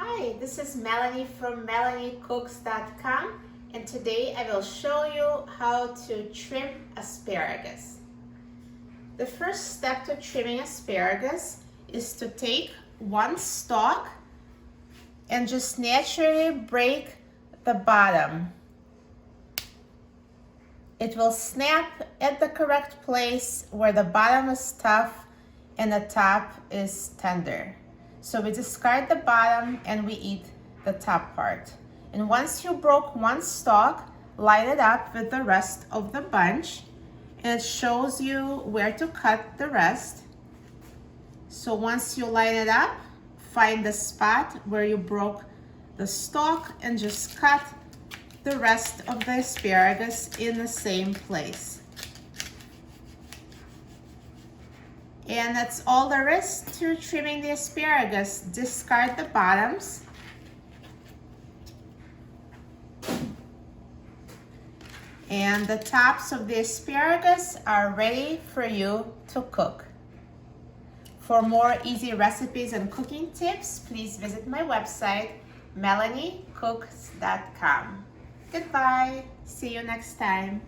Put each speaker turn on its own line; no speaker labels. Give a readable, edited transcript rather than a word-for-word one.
Hi, this is Melanie from melaniecooks.com, and today I will show you how to trim asparagus. The first step to trimming asparagus is to take one stalk and just naturally break the bottom. It will snap at the correct place where the bottom is tough and the top is tender. So we discard the bottom and we eat the top part. And once you broke one stalk, line it up with the rest of the bunch, and it shows you where to cut the rest. So once you line it up, find the spot where you broke the stalk and just cut the rest of the asparagus in the same place. And that's all there is to trimming the asparagus. Discard the bottoms. And the tops of the asparagus are ready for you to cook. For more easy recipes and cooking tips, please visit my website, melaniecooks.com. Goodbye. See you next time.